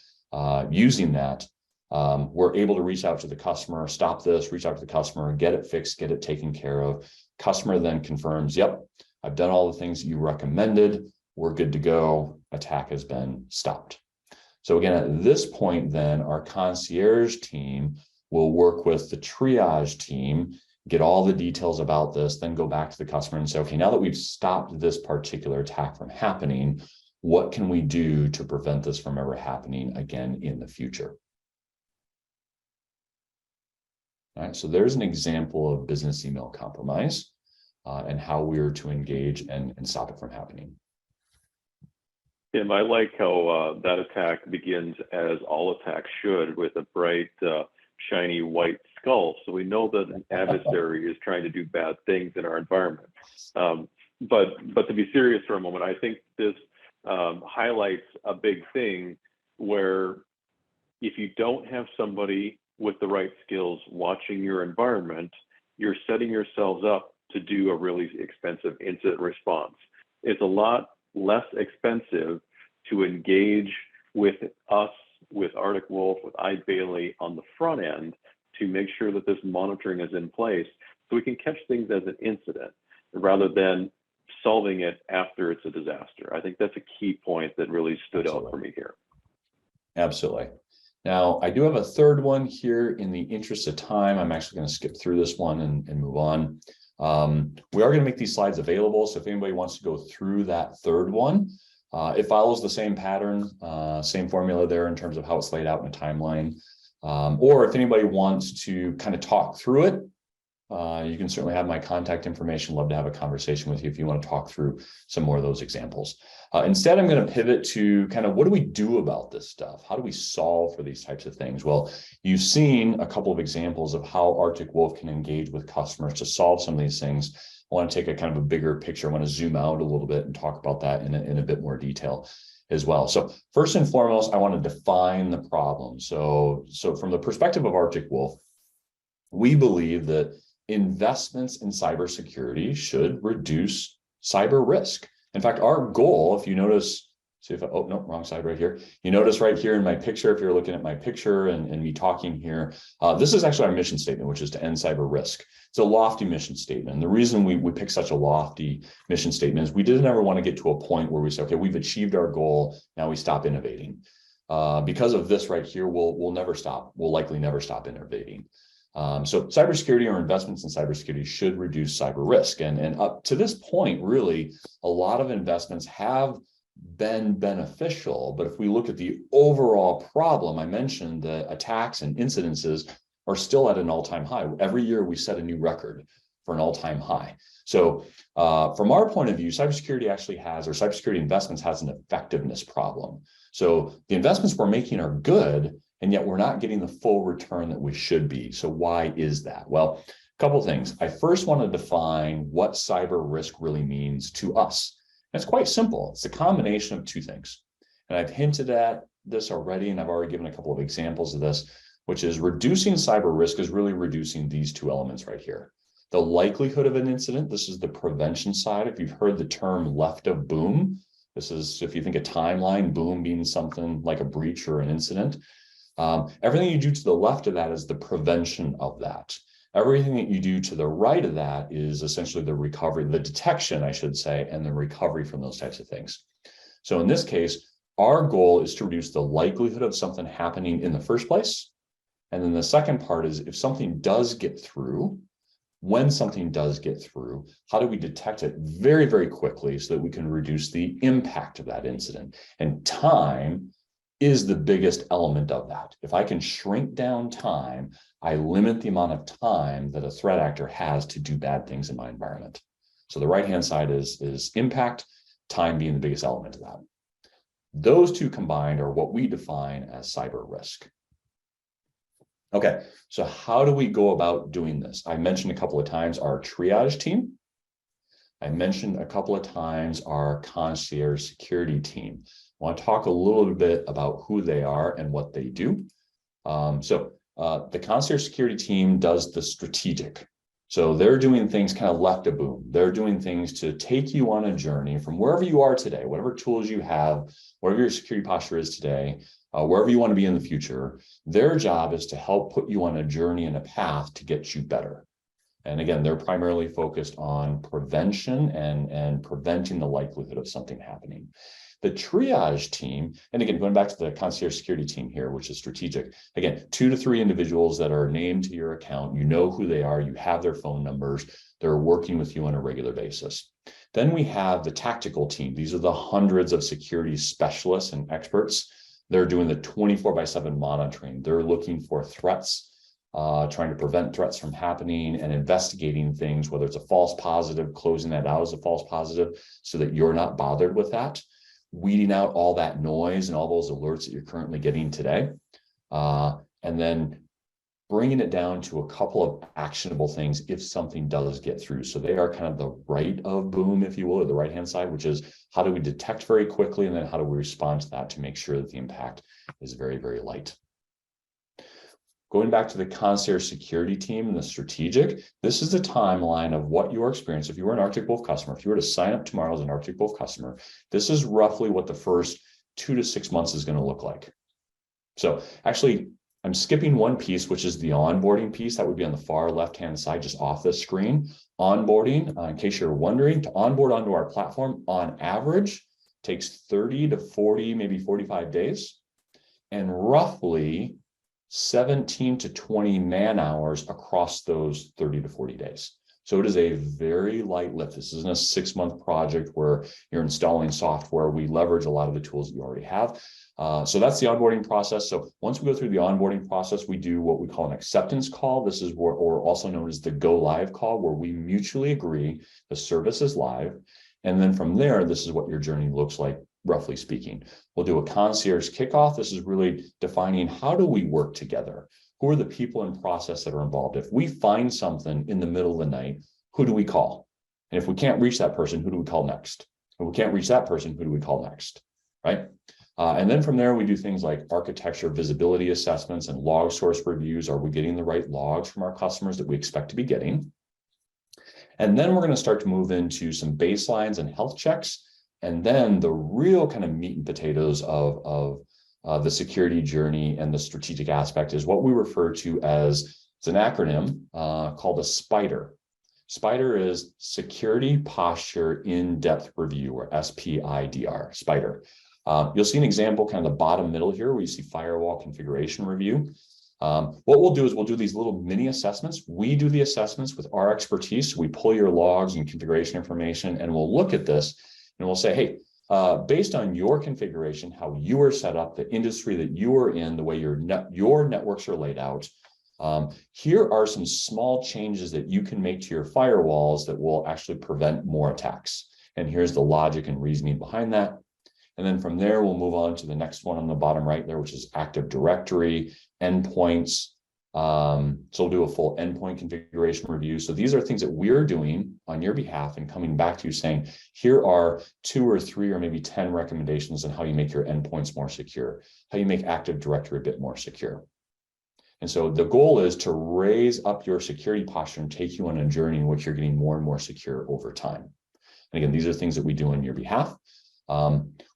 using that, we're able to reach out to the customer, stop this, reach out to the customer, get it fixed, get it taken care of. Customer then confirms, yep, I've done all the things that you recommended. we're good to go. Attack has been stopped. So again, at this point, then our concierge team will work with the triage team, get all the details about this, then go back to the customer and say, okay, now that we've stopped this particular attack from happening, what can we do to prevent this from ever happening again in the future? All right, so there's an example of business email compromise and how we are to engage and stop it from happening. Tim, I like how that attack begins, as all attacks should, with a bright, shiny white skull. So we know that an adversary is trying to do bad things in our environment. But to be serious for a moment, I think this highlights a big thing where if you don't have somebody with the right skills watching your environment, you're setting yourselves up to do a really expensive incident response. It's a lot less expensive to engage with us, with Arctic Wolf, with Eide Bailey on the front end to make sure that this monitoring is in place so we can catch things as an incident rather than solving it after it's a disaster. I think that's a key point that really stood out for me here. Absolutely. Now, I do have a third one here. In the interest of time, I'm actually going to skip through this one and move on. We are going to make these slides available, so if anybody wants to go through that third one, it follows the same pattern, same formula there in terms of how it's laid out in a timeline. Or if anybody wants to kind of talk through it, you can certainly have my contact information. Love to have a conversation with you if you want to talk through some more of those examples. Instead, I'm going to pivot to kind of what do we do about this stuff? How do we solve for these types of things? Well, you've seen a couple of examples of how Arctic Wolf can engage with customers to solve some of these things. I want to take a kind of a bigger picture. I want to zoom out a little bit and talk about that in a bit more detail as well. So first and foremost, I want to define the problem. So from the perspective of Arctic Wolf, we believe that investments in cybersecurity should reduce cyber risk. In fact, our goal, if you notice, see if oh, no, wrong side right here. You notice right here in my picture, if you're looking at my picture and me talking here, this is actually our mission statement, which is to end cyber risk. It's a lofty mission statement. And the reason we pick such a lofty mission statement is we didn't ever want to get to a point where we say, okay, we've achieved our goal, now we stop innovating. Because of this right here, we'll never stop. We'll likely never stop innovating. So cybersecurity or investments in cybersecurity should reduce cyber risk. And up to this point, really, a lot of investments have been beneficial. But if we look at the overall problem, I mentioned that attacks and incidences are still at an all-time high. Every year we set a new record for an all-time high. So from our point of view, cybersecurity actually has, or cybersecurity investments has an effectiveness problem. So the investments we're making are good, and yet we're not getting the full return that we should be. So why is that? Well, a couple of things. I first want to define what cyber risk really means to us. And it's quite simple. It's a combination of two things. And I've hinted at this already, and I've already given a couple of examples of this, which is reducing cyber risk is really reducing these two elements right here. The likelihood of an incident, this is the prevention side. If you've heard the term left of boom, this is, if you think a timeline, boom being something like a breach or an incident. Everything you do to the left of that is the prevention of that. Everything that you do to the right of that is essentially the recovery, the detection, I should say, and the recovery from those types of things. So in this case, our goal is to reduce the likelihood of something happening in the first place. And then the second part is if something does get through, when something does get through, how do we detect it very, very quickly so that we can reduce the impact of that incident? And time is the biggest element of that. If I can shrink down time, I limit the amount of time that a threat actor has to do bad things in my environment. So the right-hand side is impact, time being the biggest element of that. Those two combined are what we define as cyber risk. Okay, so how do we go about doing this? I mentioned a couple of times our triage team. I mentioned a couple of times our concierge security team. I want to talk a little bit about who they are and what they do. The concierge security team does the strategic. So they're doing things kind of left of boom. They're doing things to take you on a journey from wherever you are today, whatever tools you have, whatever your security posture is today, wherever you want to be in the future. Their job is to help put you on a journey and a path to get you better. And again, they're primarily focused on prevention and preventing the likelihood of something happening. The triage team, and again, going back to the concierge security team here, which is strategic, again, 2 to 3 individuals that are named to your account, you know who they are, you have their phone numbers, they're working with you on a regular basis. Then we have the tactical team. These are the hundreds of security specialists and experts. They're doing the 24/7 monitoring. They're looking for threats, trying to prevent threats from happening and investigating things, whether it's a false positive, closing that out as a false positive so that you're not bothered with that, weeding out all that noise and all those alerts that you're currently getting today, and then bringing it down to a couple of actionable things if something does get through. So they are kind of the right of boom, if you will, or the right-hand side, which is how do we detect very quickly, and then how do we respond to that to make sure that the impact is very, very light. Going back to the concierge security team and the strategic, this is the timeline of what your experience, if you were an Arctic Wolf customer, if you were to sign up tomorrow as an Arctic Wolf customer, this is roughly what the first 2 to 6 months is going to look like. So actually, I'm skipping one piece, which is the onboarding piece. That would be on the far left-hand side, just off the screen. Onboarding, in case you're wondering, to onboard onto our platform, on average, takes 30 to 40, maybe 45 days, and roughly 17 to 20 man hours across those 30 to 40 days. So it is a very light lift. This isn't a 6-month project where you're installing software. We leverage a lot of the tools that you already have. So that's the onboarding process. So once we go through the onboarding process, we do what we call an acceptance call. This is where, or also known as the go live call, where we mutually agree the service is live. And then from there, this is what your journey looks like, roughly speaking. We'll do a concierge kickoff. This is really defining how do we work together? Who are the people and process that are involved? If we find something in the middle of the night, who do we call? And if we can't reach that person, who do we call next? If we can't reach that person, who do we call next? Right? And then from there, we do things like architecture visibility assessments and log source reviews. Are we getting the right logs from our customers that we expect to be getting? And then we're going to start to move into some baselines and health checks. And then the real kind of meat and potatoes of the security journey and the strategic aspect is what we refer to as, it's an acronym called a SPIDER. SPIDER is Security Posture In-Depth Review, or SPIDR, SPIDER. You'll see an example kind of the bottom middle here where you see firewall configuration review. What we'll do is we'll do these little mini assessments. We do the assessments with our expertise. We pull your logs and configuration information, and we'll look at this and we'll say, hey, based on your configuration, how you are set up, the industry that you are in, the way your networks are laid out, here are some small changes that you can make to your firewalls that will actually prevent more attacks. And here's the logic and reasoning behind that. And then from there, we'll move on to the next one on the bottom right there, which is Active Directory, endpoints. So we'll do a full endpoint configuration review. So these are things that we're doing on your behalf and coming back to you saying, here are 2 or 3 or maybe 10 recommendations on how you make your endpoints more secure, how you make Active Directory a bit more secure. And so the goal is to raise up your security posture and take you on a journey in which you're getting more and more secure over time. And again, these are things that we do on your behalf.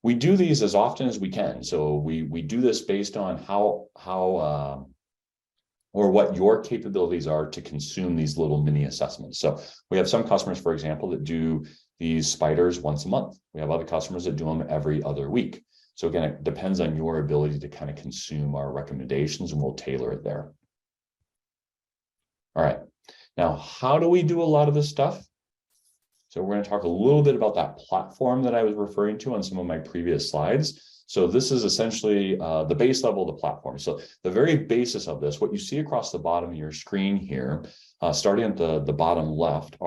We do these as often as we can. So we do this based on how or what your capabilities are to consume these little mini assessments. So we have some customers, for example, that do these spiders once a month. We have other customers that do them every other week. So again, it depends on your ability to kind of consume our recommendations, and we'll tailor it there. All right. Now, how do we do a lot of this stuff? So we're going to talk a little bit about that platform that I was referring to on some of my previous slides. So this is essentially the base level of the platform. So the very basis of this, what you see across the bottom of your screen here, starting at the bottom left,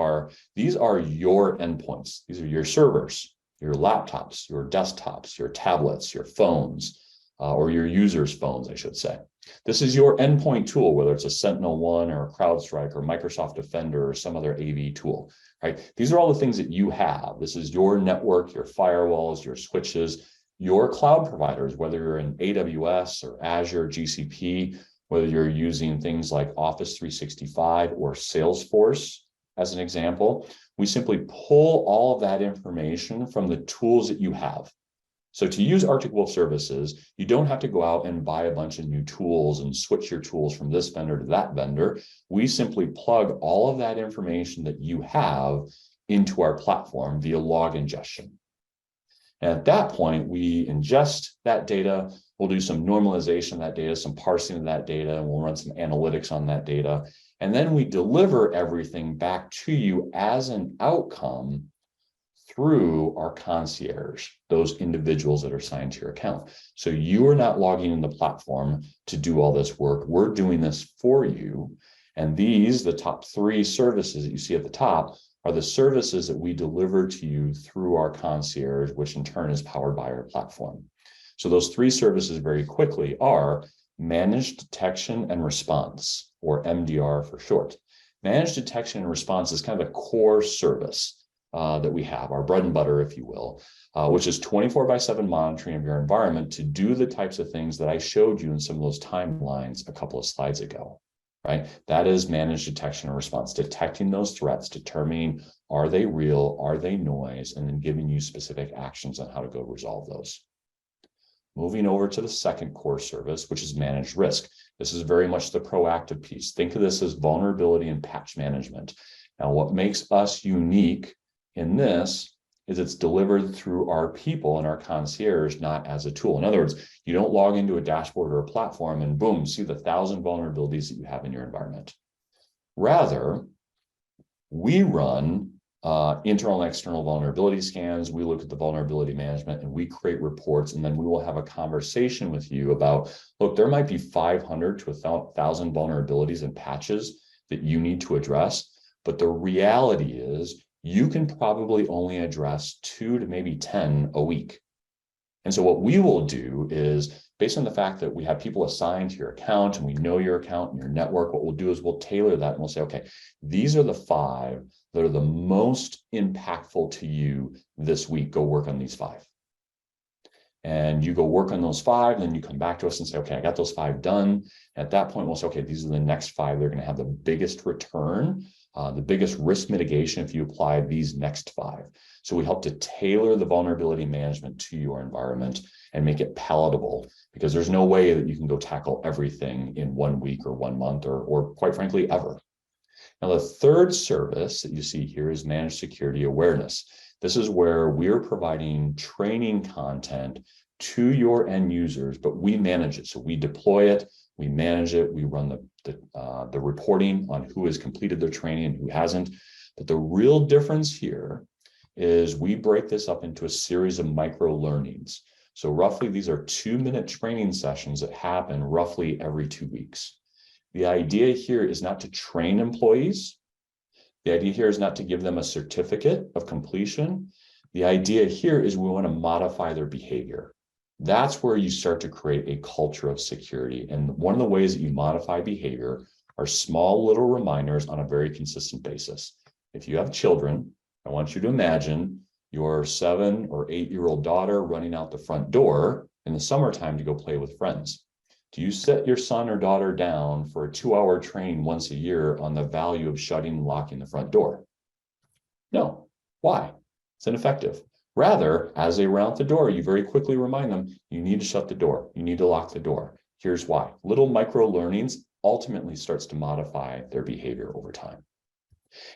these are your endpoints. These are your servers, your laptops, your desktops, your tablets, your phones, or your users' phones, I should say. This is your endpoint tool, whether it's a SentinelOne or a CrowdStrike or Microsoft Defender or some other AV tool, right? These are all the things that you have. This is your network, your firewalls, your switches, your cloud providers, whether you're in AWS or Azure, GCP, whether you're using things like Office 365 or Salesforce, as an example. We simply pull all of that information from the tools that you have. So to use Arctic Wolf services, you don't have to go out and buy a bunch of new tools and switch your tools from this vendor to that vendor. We simply plug all of that information that you have into our platform via log ingestion. And at that point, we ingest that data. We'll do some normalization of that data, some parsing of that data, and we'll run some analytics on that data. And then we deliver everything back to you as an outcome through our concierge, those individuals that are signed to your account. So you are not logging in the platform to do all this work. We're doing this for you. And these, the top 3 services that you see at the top, are the services that we deliver to you through our concierge, which in turn is powered by our platform. So those 3 services very quickly are managed detection and response, or MDR for short. Managed detection and response is kind of the core service that we have, our bread and butter, if you will, which is 24/7 monitoring of your environment to do the types of things that I showed you in some of those timelines a couple of slides ago, right? That is managed detection and response, detecting those threats, determining are they real, are they noise, and then giving you specific actions on how to go resolve those. Moving over to the second core service, which is managed risk. This is very much the proactive piece. Think of this as vulnerability and patch management. Now, what makes us unique in this is it's delivered through our people and our concierge, not as a tool. In other words, you don't log into a dashboard or a platform and boom, see the 1,000 vulnerabilities that you have in your environment. Rather, we run internal and external vulnerability scans. We look at the vulnerability management and we create reports, and then we will have a conversation with you about, look, there might be 500 to 1,000 vulnerabilities and patches that you need to address, but the reality is you can probably only address 2 to maybe 10 a week. And so what we will do is, based on the fact that we have people assigned to your account and we know your account and your network, what we'll do is we'll tailor that and we'll say, okay, these are the 5 that are the most impactful to you this week. Go work on these 5. And you go work on those 5, and then you come back to us and say, okay, I got those 5 done. At that point, we'll say, okay, these are the next 5. They're going to have the biggest return, the biggest risk mitigation if you apply these next 5. So we help to tailor the vulnerability management to your environment and make it palatable, because there's no way that you can go tackle everything in 1 week or 1 month or quite frankly, ever. Now, the third service that you see here is managed security awareness. This is where we're providing training content to your end users, but we manage it. So we deploy it, we manage it, we run the reporting on who has completed their training and who hasn't. But the real difference here is we break this up into a series of micro learnings. So roughly these are 2-minute training sessions that happen roughly every 2 weeks. The idea here is not to train employees. The idea here is not to give them a certificate of completion. The idea here is we want to modify their behavior. That's where you start to create a culture of security. And one of the ways that you modify behavior are small little reminders on a very consistent basis. If you have children, I want you to imagine your 7 or 8-year-old daughter running out the front door in the summertime to go play with friends. Do you set your son or daughter down for a 2-hour training once a year on the value of shutting and locking the front door? No. Why? It's ineffective. Rather, as they run out the door, you very quickly remind them, you need to shut the door. You need to lock the door. Here's why. Little micro learnings ultimately starts to modify their behavior over time.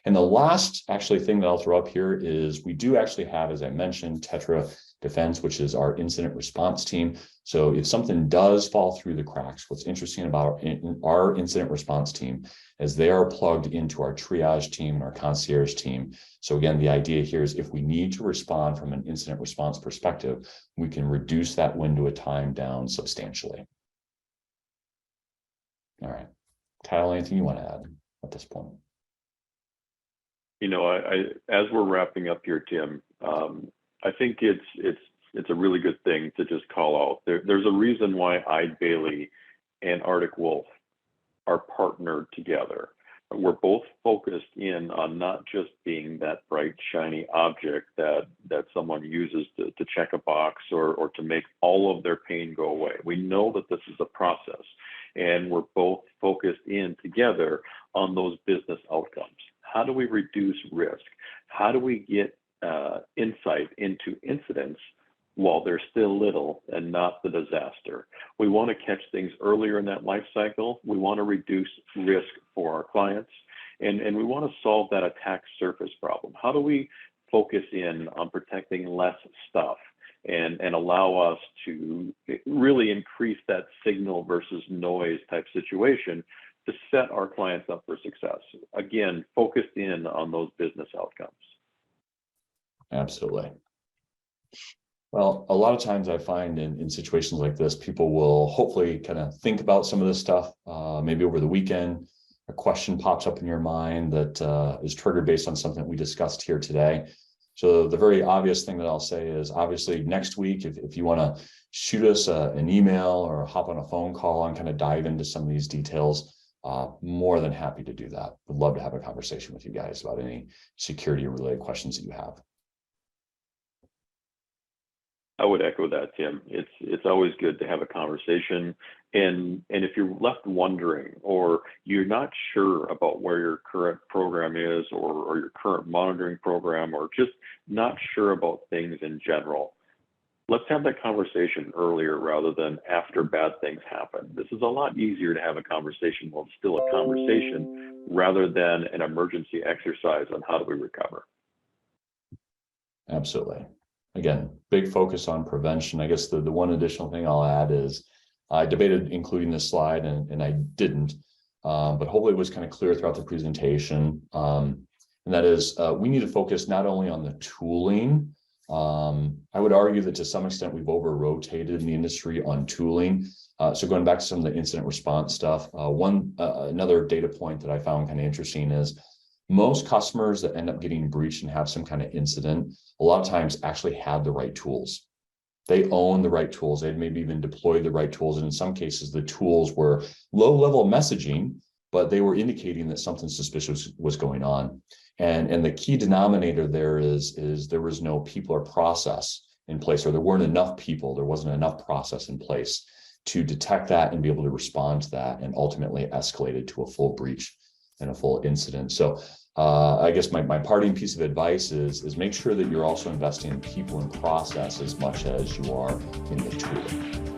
And the last actually thing that I'll throw up here is we do actually have, as I mentioned, Tetra Defense, which is our incident response team. So if something does fall through the cracks, what's interesting about our incident response team is they are plugged into our triage team and our concierge team. So again, the idea here is if we need to respond from an incident response perspective, we can reduce that window of time down substantially. All right, Kyle, anything you want to add at this point? You know, I as we're wrapping up here, Tim, I think it's a really good thing to just call out. There's a reason why Eide Bailly and Arctic Wolf are partnered together. We're both focused in on not just being that bright, shiny object that someone uses to check a box or to make all of their pain go away. We know that this is a process, and we're both focused in together on those business outcomes. How do we reduce risk? How do we get insight into incidents while they're still little and not the disaster. We want to catch things earlier in that life cycle. We want to reduce risk for our clients, and we want to solve that attack surface problem. How do we focus in on protecting less stuff and allow us to really increase that signal versus noise type situation to set our clients up for success? Again, focused in on those business outcomes. Absolutely. Well, a lot of times I find in situations like this, people will hopefully kind of think about some of this stuff, maybe over the weekend. A question pops up in your mind that is triggered based on something we discussed here today. So the very obvious thing that I'll say is, obviously next week, if you want to shoot us an email or hop on a phone call and kind of dive into some of these details, more than happy to do that. Would love to have a conversation with you guys about any security related questions that you have. I would echo that, Tim. It's always good to have a conversation. And if you're left wondering, or you're not sure about where your current program is, or your current monitoring program, or just not sure about things in general, let's have that conversation earlier rather than after bad things happen. This is a lot easier to have a conversation while it's still a conversation rather than an emergency exercise on how do we recover. Absolutely. Again, big focus on prevention. I guess the one additional thing I'll add is I debated including this slide and I didn't, but hopefully it was kind of clear throughout the presentation. And that is, we need to focus not only on the tooling. I would argue that to some extent we've over-rotated in the industry on tooling. So going back to some of the incident response stuff, another data point that I found kind of interesting is most customers that end up getting breached and have some kind of incident, a lot of times actually had the right tools. They own the right tools. They'd maybe even deployed the right tools. And in some cases, the tools were low-level messaging, but they were indicating that something suspicious was going on. And the key denominator there is there was no people or process in place, or there weren't enough people. There wasn't enough process in place to detect that and be able to respond to that, and ultimately escalated to a full breach and a full incident. So I guess my parting piece of advice is make sure that you're also investing in people and process as much as you are in the tooling.